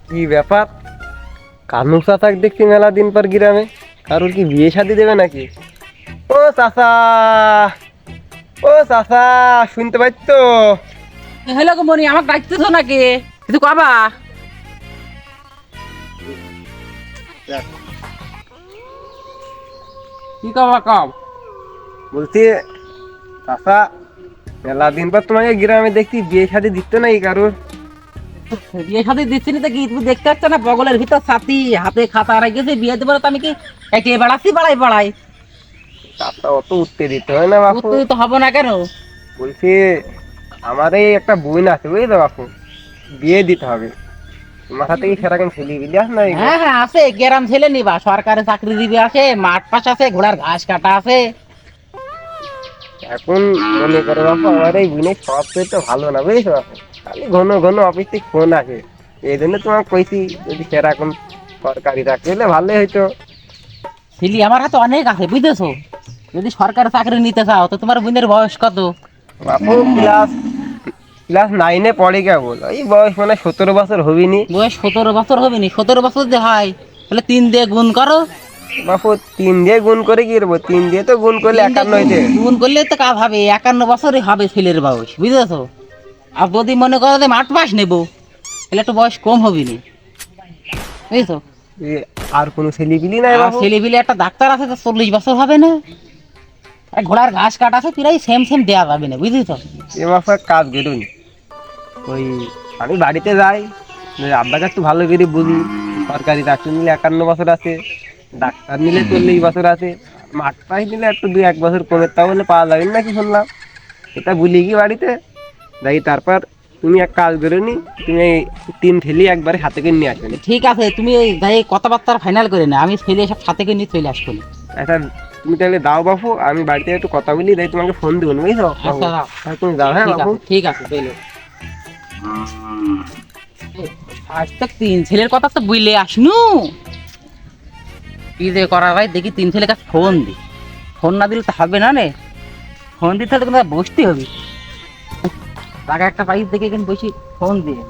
কি ব্যাপার? কানু চাচাক দেখছি মেলা দিন পর গ্রামে। কারোর কি বিয়ে শাদি দেবে নাকি? ও চাচা, ও চাচা, শুনতে পাচ্ছ তো? হ্যালো গো মনি, আমাকে ডাকতেছো নাকি? কিছু কবা? কি কবা কব? বলছি চাচা, মেলা দিন পর তোমাকে গ্রামে দেখছি, বিয়ে শাদি দিতে নাকি কারোর? বিয়ে শাদী দিচ্ছি না তো কি তুমি দেখতে পাচ্ছ না? বগলের ভিতর ছাতি, হাতে খাতা রেখেছি, বিয়ে দেবো না তো আমি কি একে বেড়াচ্ছি বাড়াই? চাচা অত উত্তেজিত হয় না বাপু। উত্তেজিত হবো না কেন? বলছি আমার এই একটা বোন আছে বুঝলে বাপু, বিয়ে দিতে হবে। তোমার হাতে কি সেরকম ছেলে বিলে আছে না? হ্যাঁ হ্যাঁ আছে, গ্রাম ছেলে নিবা, সরকারি চাকরিজীবী আছে, মাঠ পাশ আছে, ঘোড়ার ঘাস কাটা আছে। এখন মনে করো বাপু, আমার এই বোনের সব তো ভালো না বুঝেছো বাপু, খালি ঘন ঘন অফিস থেকে ফোন আসে। এই জন্য তোমাকে কইছি, যদি সেরকম সরকারি চাকরি হলে ভালোই হইতো। ছেলে আমার হাতে অনেক আছে বুঝতেছো। যদি সরকারি চাকরি নিতে চাও তো তোমার বোনের বয়স কত? বাপু ক্লাস ক্লাস 9-এ পড়ে কেবল, এই বয়স মানে 17 বছর হবিনি। বয়স 17 বছর হবে নি? 17 বছর যদি হয় তাহলে 3 দিয়ে গুণ করো। বাপু 3 দিয়ে গুণ করে কি করবো? 3 দিয়ে তো গুণ করলে 3 দিয়ে 51 হইতে। গুণ করলে তো কাজ হবে, 51 বছরই হবে ছেলের বয়স বুঝেছো। আর যদি মনে করো যে মাঠ পাস নেবো তাহলে একটু বয়স কম হবে নি, বুঝেছো। এ, আর কোনো ছেলে পিলি নাই আর বাপু? ছেলে পিলে একটা ডাক্তার আছে, তো 40 বছর হবে না। আর ঘোড়ার ঘাস কাটা আছে, প্রায় সেম সেম দেওয়া যাবে না বুঝেছো। এ বাপু এক কাজ বেরোনি, ওই আমি বাড়িতে যাই, আব্বাকে একটু ভালো করে বুঝি। সরকারি চাকরি নিলে 51 বছর আছে, ডাক্তার নিলে 40 বছর আছে, মাঠ পাই নিলে একটু 2-1 বছর কমে, তা বলে পাওয়া যাবে নাকি শুনলাম। এটা বলি কি বাড়িতে যাই, তারপর তুমি এক কাজ বেরোনি, তুমি এই 3 ঠেলি একবারে হাতে করে নিয়ে আসবে। ঠিক আছে, তুমি ওই যাই কথাবার্তা ফাইনাল করে না, আমি ছেলে সব সাথে করে নিয়ে চলে আসবো। একটা তুমি তাহলে দাও বাপু, আমি বাড়িতে একটু কথা বলি, তাই তোমাকে ফোন দেবো বুঝছো বাপু। আচ্ছা দাও। তাহলে তুমি যাও, হ্যাঁ ঠিক বাপু। আছে ঠিক আছে চলো। আজ তক 3 ছেলের কথা তো বুঝলে আসনু। কি যে করা ভাই, দেখি 3 ছেলের কাছে ফোন দি। ফোন না দিলে তো হবে না রে। ফোন দিতে হলে কিন্তু বসতে হবে। টাকা একটা পাইস দেখে কিন্তু বসি ফোন দিয়ে।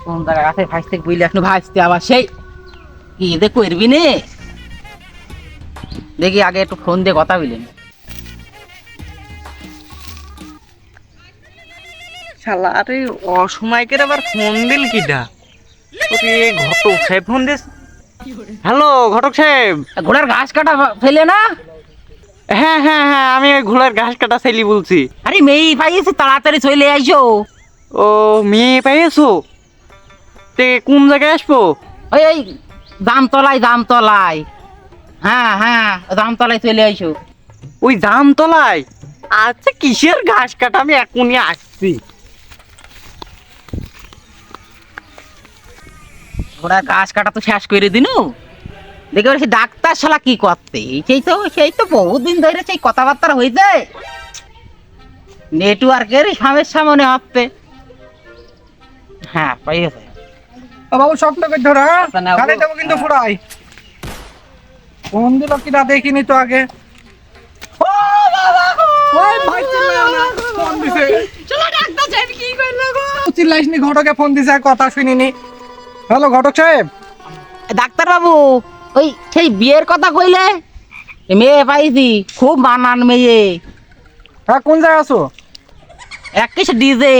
কোন জায়গায় আছে ভাইস থেকে বুঝলে আসনু, ভাইসতে আবার সেই কি যে করবি নে। দেখি আগে একটু ফোন দিয়ে কথা বলেন। শালা আরে অসময়কের আবার ফোন দিল কিটা? ওরে ঘটক সাহেব ফোন দিস। হ্যালো ঘটক সাহেব। ঘোড়ার ঘাস কাটা ফেলে না? হ্যাঁ হ্যাঁ হ্যাঁ, আমি ওই ঘোড়ার ঘাস কাটা ছেলি বলছি। আরে মেয়ে পাইয়েছে, তাড়াতাড়ি চলে আইসো। ও মেয়ে পেয়েছো? তে কোন জায়গায় আসবো? ওই ওই জামতলায় জামতলায়। হ্যাঁ হ্যাঁ, জামতলায় চলে আইসো। ওই জামতলায়? আচ্ছা কিসের ঘাস কাটা, আমি এখনই আসছি। ওরা ঘাস কাটা তো শেষ করে দিনু। দেখে সে ডাক্তার শালা কি করতে, সেই তো বহুদিন ধরে সেই কথাবার্তা হইছে। নেটওয়ার্কের সমস্যা মনে হচ্ছে। হ্যাঁ পাই গেছে। বাবু শক্ত করে ধরো, হ্যাঁ? আচ্ছা, নাও। গাড়ি দেবো কিন্তু ফুরাই। ফোন দিল কিনা দেখিনি তো আগে। ওই ভাই চিল্লাও না, ফোন দিছে। চিল্লাইসনি, ঘটকে ফোন দিছে, কথা শুনিনি। হ্যালো ঘটক সাহেব। ডাক্তার বাবু, ওই সেই বিয়ের কথা কইলে মেয়ে পাইছি, খুব মানান মেয়ে। হ্যাঁ কোন জায়গায় আছো? এক কিছু ডিজে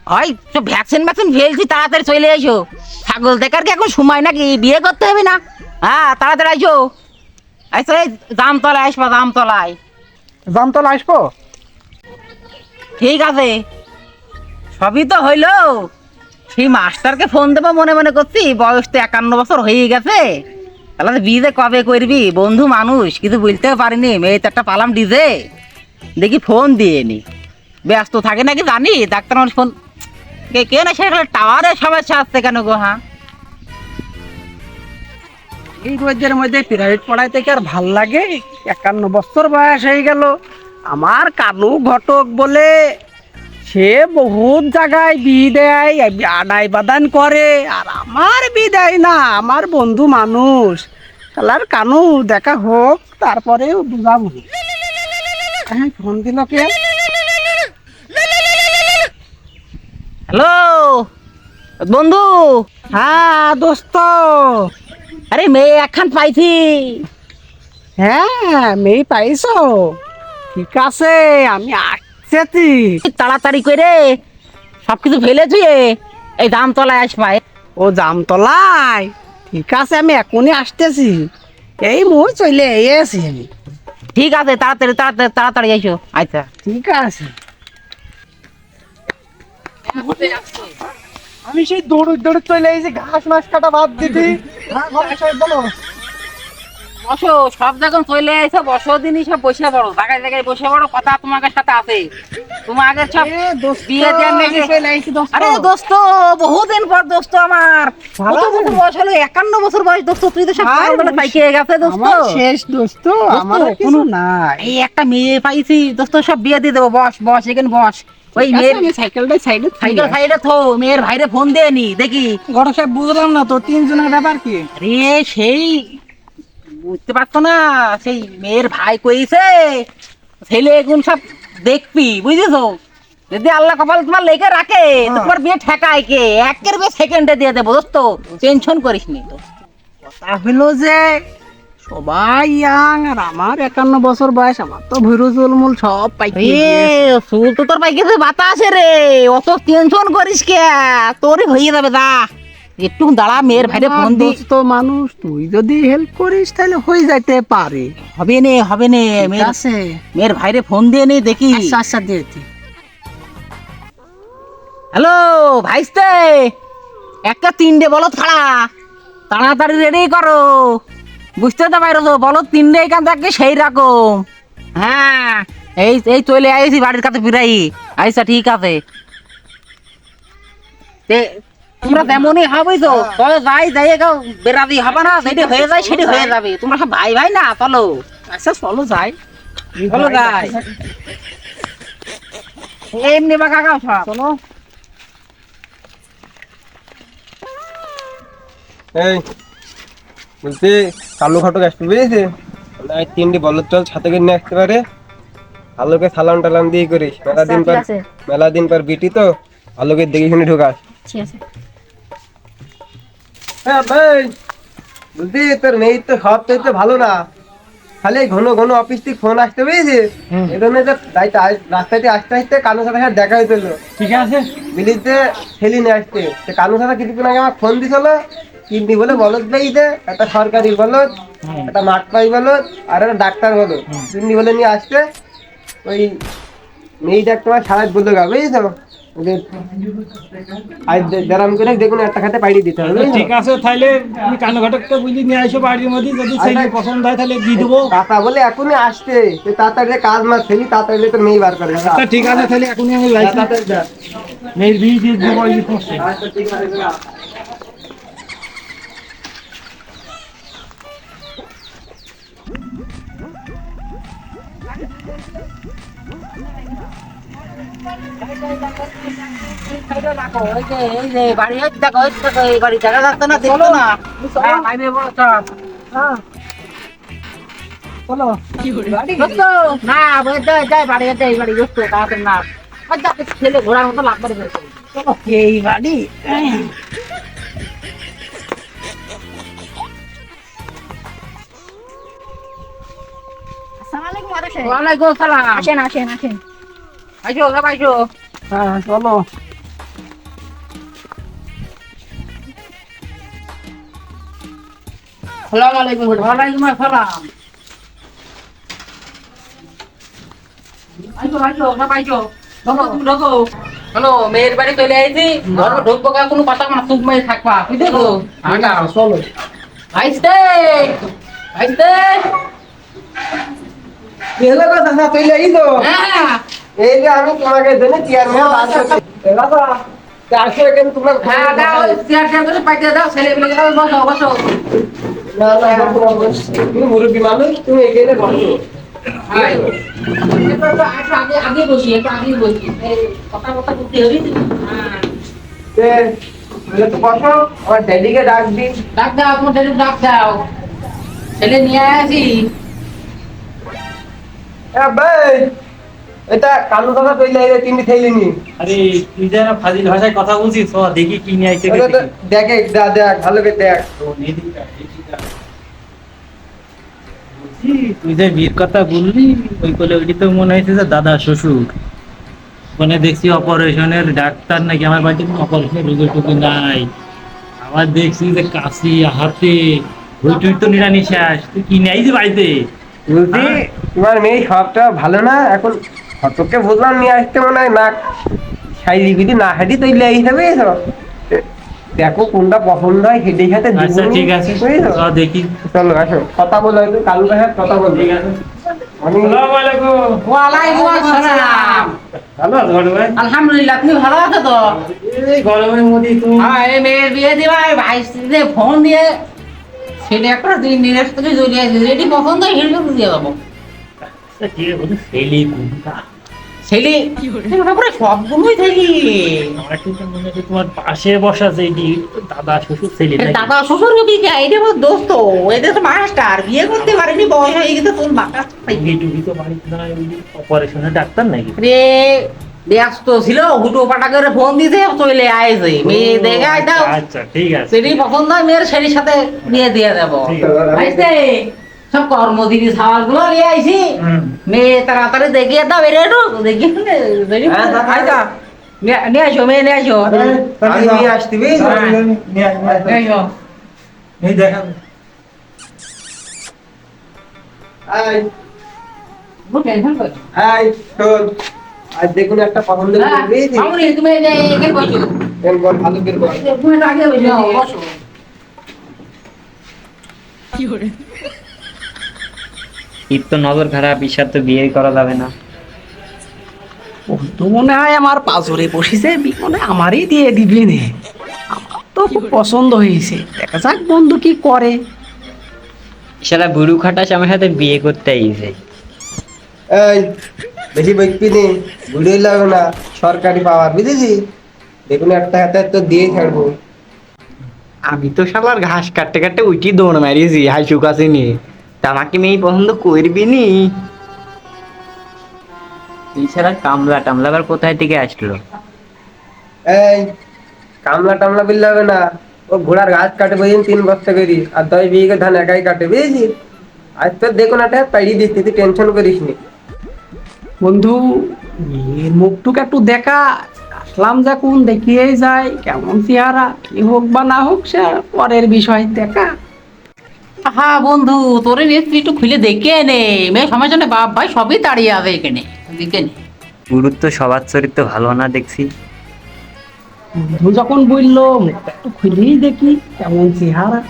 হয় তো, ভ্যাকসিন ফেলছি, তাড়াতাড়ি চলে এসো। ছাগল দেখার কি এখন সময় নাকি? বিয়ে করতে হবে না? হ্যাঁ তাড়াতাড়ি আইসো। আইসো, এই জামতলায় আসবা, জামতলায়। জামতলা আসবো? ঠিক আছে, সবই তো হইলো। সেই মাস্টারকে ফোন দেবো মনে মনে করছি, বয়স তো 51 বছর হয়ে গেছে। তাহলে বিয়ে কবে করবি? বন্ধু মানুষ, কিছু বুঝতেও পারিনি, মেয়ে তো একটা পালাম ডিজে। দেখি ফোন দিয়ে নি, ব্যস্ত থাকে নাকি জানি। ডাক্তার মানুষ ফোন কে না, সেটা টাওয়ারের সমস্যা আসছে কেন গো? হ্যাঁ এই রোদের মধ্যে প্রাইভেট পড়াইতে কি আর ভাল লাগে? 51 বছর বয়স হয়ে গেল। আমার কানু ঘটক বলে সে বহুত জায়গায় বিয়ে দেয়, আদায় বাদান করে, আর আমার বিয়ে দেয় না। আমার বন্ধু মানুষ, তাহলে কানু দেখা হোক, তারপরে বুঝাবো। হ্যাঁ ফোন দিল কে? হ্যালো বন্ধু, হ্যাঁ দোস্ত। আরে মেয়ে একখান পাইছি। হ্যাঁ মেয়ে পাইছো? ঠিক আছে, আমি আসছি। তাড়াতাড়ি করে সবকিছু ফেলে ধুয়ে এই দামতলায় আসবাই। ও জামতলায়? ঠিক আছে, আমি এখনই আসতেছি। এই মুই চলে এসেছি আমি। ঠিক আছে, তাড়াতাড়ি তাড়াতাড়ি তাড়াতাড়ি এসো। আচ্ছা, ঠিক আছে। আমি সেই দৌড় দৌড়ে চলে এসেছি, ঘাস মাস কাটা বাদ দিতি। হ্যাঁ ঘটক সাহেব বলো। বসো, সব যখন চলে এসো বসো, দিনই সব বসে পড়ো, জায়গায় জায়গায় বসে পড়ো, কথা তোমাদের সাথে আছে। তোমাকে সব বিয়ে দেওয়ার নাকি চলে এসেছি দোস্ত। আরে দোস্ত, বহুদিন পর দোস্ত আমার। ভালো কত বছর আছো? বয়স হলো? 51 বছর বয়স দোস্ত। তুই তো সব আর পাগল পাইকে গেছে দোস্ত। আমার শেষ দোস্ত, আমার আর কিছু নাই। এই একটা মেয়ে পাইছি দোস্ত, সব বিয়ে দিয়ে দেবো। বস বস, এখানে বস। ওই মেয়ের আমি সাইকেলটা সাইডে সাইকেল সাইডে থো, মেয়ের ভাইরে ফোন দিয়ে নি দেখি। ঘটক সাহেব বুঝলাম না তো, তিনজনের ব্যাপার কি? আরে সেই বুঝতে পারছো না, সেই মেয়ের ভাই কইছে ছেলে এগুন সব দেখবি, বুঝেছো? যদি আল্লাহ কপাল তোমার লেগে রাখে তো তোমার বিয়ে ঠেকায় কে? একের বিয়ে সেকেন্ডে দিয়ে দেবো দোস্ত, টেনশন করিস নি। কথা হলো যে সবাই ইয়াং, আর আমার 51 বছর বয়স, আমার তো ভুরু চুলমুল সব পাইকি এ চুল তো তোর পাইকেছে বাতাসে রে, অত টেনশন করিস কে? তোরই হয়ে যাবে, দা একটু দাঁড়া, মেয়ের ভাইরে ফোন দি। তো মানুষ, তুই যদি হেল্প করিস তাহলে হয়ে যাইতে পারে। হবে নে হবে নে, মেয়ের আছে। মেয়ের ভাইরে ফোন দিয়ে নি দেখি। আচ্ছা আচ্ছা দিয়েছি। হ্যালো ভাইস্তে, একটা 3টে বলো ছাড়া, তাড়াতাড়ি রেডি করো। বুঝতে তো পারো তো, বলো 3টে এখান থেকে সেই রকম। হ্যাঁ, এই এই চলে আইছি বাড়ির কাছে ফিরাই। আচ্ছা ঠিক আছে, তোমরা তেমনই হবে তো। তবে যাই যাই বেড়াদি হবে না, যেটি হয়ে যায় সেটি হয়ে যাবে। তোমরা সব ভাই ভাই না, চলো। আচ্ছা চলো যাই। চলো যাই, এমনি বা কাকা সব চলো। এই বলছি, কালো ঘটক আসতে বুঝেছে? 3টে বলদ চল ছাতে করে নিয়ে আসতে পারে। ভালোকে সালাম টালাম দিয়ে করিস। মেলা দিন পর বিটি তো, ভালোকে দেখে শুনে ঢোকাস। হ্যাঁ ভাই, বলছি তোর মেয়ে তো সব চাইতে ভালো না, খালি ঘন ঘন অফিস থেকে ফোন আসতে বুঝেছি। এই জন্য রাস্তাতে আসতে আসতে কানুর সাথে সাথে দেখা হয়েছিল। ঠিক আছে। বিলিতে ঠেলি নিয়ে আসতে, সে কানুর সাথে কিছুক্ষণ আগে আমার ফোন দিছিল। তিনটি বলে বলদ পেয়েছে, একটা সরকারি বলদ, একটা মাঠপাই বলদ, আর একটা ডাক্তার বলদ। তিনটি বলে নিয়ে আসতে, ওই মেয়ে ডাক্তার সারা বলতে গা বুঝেছো? আর দেরাম করে দেখুন একটা খাতে পাঠিয়ে দিতে হবে। ঠিক আছে, তাহলে তুমি কানো ঘটককে বুঝি নিয়ে আসো বাড়ির মধ্যে, যদি সেই পছন্দ হয় তাহলে দিয়ে দেবো। কাকা বলে এখনই আসতে, তুই তাড়াতাড়ি কাজ না ফেলি, তাড়াতাড়ি তো মেয়ে বার করে। আচ্ছা ঠিক আছে, তাহলে এখনই আমি লাইসেন্স তাড়াতাড়ি যা। মেয়ের বিয়ে দিয়ে দেবো এই করছে। আচ্ছা ঠিক আছে যা। এই যে বাড়ি হচ্ছে, দেখো এই বাড়ি দেখা যাচ্ছে না, দেখো না। হ্যাঁ, বাইরে বলো, চল। চলো। দোস্ত, না যাই বাড়ি যাই, এই বাড়ি দোস্ত তাড়াতাড়ি না। আর যাকে ছেলে ঘোড়ার মতো লাভ করে ফেলছে। চলো। এই বাড়ি। ওয়ালাইকুম আসসালাম। আসেন আসেন আসেন। আইসো সব আইসো। হ্যাঁ চলো। আসসালামু আলাইকুম। ওয়ালাইকুম আসসালাম। আইসো আইসো সব আইসো। ঢোকো তুমি ঢোকো। হ্যালো, মেয়ের বাড়ি চলে আইছি। ঘরে ঢুকবো কা কোনো কথা না, চুপ মেয়ে থাকবা, বুঝছো? আচ্ছা চলো। আইসতে আইসতে। এলো কথা না, তুই এই তো হ্যাঁ এই যে আমি তোমাকে জন্য চেয়ারম্যান বার করছি। এলা তো আসো এখানে তোমরা। হ্যাঁ, দাও চেয়ার চেয়ার করে পাইতে দাও, ছেলে পেলে বসো বসো। না না, তুমি মুরব্বী মানুষ, তুমি এখানে বসো। আগে বসি, একটু আগে বসি, কথা কথা বলতে হবে। হ্যাঁ, বলে তো বসো, আমার ড্যাডিকে ডাক দিন। ডাক দাও, তোমার ছেলে ডাক দাও, ছেলে নিয়ে আসি। হ্যাঁ ভাই, এটা কালু কাকা তৈলে এই তিনটি থেইলি নি আরে তুই যেন ফাজিল ভাষায় কথা বলছিস ও দেখি কি নিয়ে আইছে ওটা তো দেখে দেখ ভালো করে দেখ তুই যে বীর কথা বললি ওই কোলে ওইটি তো মনে হয়েছে যে দাদা শ্বশুর মানে দেখছি অপারেশনের ডাক্তার নাকি আমার বাড়িতে কোনো অপারেশনের রোগী টুকি নাই আবার দেখছি যে কাশি হাতে ওই তুই তো নিরানিশ্বাস তুই কি নেই যে বাড়িতে বলছি তোমার মেয়ে সবটা ভালো না এখন ঘটককে বুঝলাম নিয়ে আসতে মনে হয় না সাইলি বিধি না হাঁটি তৈলে এই হিসাবে দেখো কোনটা পছন্দ হয় সেটাই সাথে আচ্ছা ঠিক আছে চল দেখি চলো আসো কথা বলো একটু কালু কাকার কথা বলো ঠিক আছে অনেক আসসালামু আলাইকুম ওয়ালাইকুম আসসালাম। ভালো আছো বড় ভাই আলহামদুলিল্লাহ, তুমি ভালো আছো তো? এই গরমের মধ্যে তুমি এই মেয়ের বিয়ে দিবা, ভাই স্ত্রীতে ফোন দিয়ে সেটা একটা দিনের সাথে জড়িয়ে আছে, যেটি পছন্দ হয় সেটা দিয়ে দেবো। আচ্ছা ঠিক আছে বলি ফেলি কোনটা ছেলে পুরো সবগুলোই থাকি। আমার ঠিক মনে হচ্ছে তোমার পাশে বসা যে দাদা শ্বশুর ছেলে নাকি? দাদা শ্বশুর কি এটা আমার দোস্ত, এদের তো মাস্টার, বিয়ে করতে পারেনি, বয়স হয়ে গেছে তোর মাথা। টুকি টুকি তো বাড়িতে না অপারেশনের ডাক্তার নাকি? রে ব্যস্ত ছিল, হুটো পাটা করে ফোন দিতে চলে আইছে, মেয়ে দেখাই দাও, আচ্ছা ঠিক আছে সেটি পছন্দ হয় মেয়ের সেটির সাথে বিয়ে দিয়ে দেবো। ঠিক আছে। আইছে সব কর্মদিনী সাওয়াল গুলো নিয়ে আইছি, হুম। মেয়ে তাড়াতাড়ি দেখিয়ে দাও, এর একটু দেখিয়ে নিয়ে আসো, মেয়ে নিয়ে আসো, আমি নিয়ে আসতে নিয়ে আসো। এই দেখান টেনশন করছো? শোন আজ দেখুন একটা পছন্দ করে দিয়েছি মামুনি, তুমি এখানে বসো, বল ভালো করে বল তুমি একটু আগে বসো, বসো। ঈদ তো নজর খারাপ, ঈশার তো বিয়ে করা যাবে না। বন্ধু মনে হয় আমার পাজরে বসেছে, মনে হয় আমারই দিয়ে দিবি নে। আমার তো খুব পছন্দ হয়েছে, দেখা যাক বন্ধু কি করে। শালা বুড়ু খাটাস আমার সাথে বিয়ে করতে আইছে। এই বেশি ব্যক্তি নেই বুড়োই লাগবে না, সরকারি পাওয়ার বুঝেছি, দেখুন একটা হাতে তো দিয়ে ছাড়বো। আমি তো শালার ঘাস কাটতে কাটতে উইটি দৌড় মারিয়েছি হাসু কাছে নিয়ে, তা আমাকে মেয়ে পছন্দ করবি নি? এই শালা কামলা টামলা আবার কোথায় থেকে আসলো? এই কামলা টামলা বিল হবে না, ও ঘোড়ার ঘাস কাটে বুঝিন 3 বস্তা করি, আর 10 বিঘে ধান একাই কাটে বুঝেছি। আজ তো দেখুন একটা পাইড়ি দিচ্ছি, তুই টেনশন করিস নি। বন্ধু মেয়ের মুখটুক একটু দেখা, আসলাম যখন দেখিয়েই যায় কেমন চেহারা, কি হোক বা না হোক সে পরের বিষয় দেখা। হ্যাঁ বন্ধু, তোর নেত্রী একটু খুলে দেখে নে, মেয়ে সময় জন্য বাপ ভাই সবই দাঁড়িয়ে আছে এখানে, দেখে নে। গুরুত্ব সবার চরিত্র ভালো না দেখছি। বন্ধু যখন বললো মুখটা একটু খুলেই দেখি কেমন চেহারা।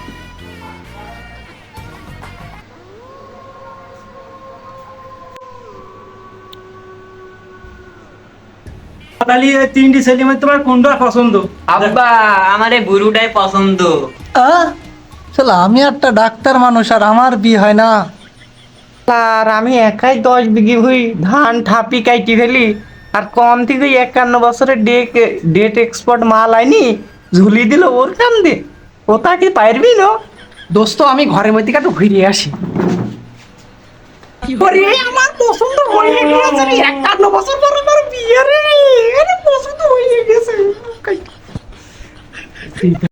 তাহলে এই তিনটি ছেলে মধ্যে তোমার কোনটা পছন্দ? আব্বা আমার এই বুড়ুটাই পছন্দ। চলো আমি একটা ডাক্তার মানুষ আর আমার বিয়ে হয় না। আর আমি একাই 10 বিঘি হই ধান ঠাপি কাইটি ফেলি, আর কম থেকে 51 বছরের ডেট এক্সপোর্ট মাল আইনি ঝুলি দিল ওর কান্দে। ওটা কি পারবি না? দোস্ত আমি ঘরের মধ্যে একটু ঘুরে আসি। ওরে আমার পছন্দ হয়ে গেছে রে, 51 বছর পর আমার বিয়ে রে, আরে পছন্দ হয়ে গেছে।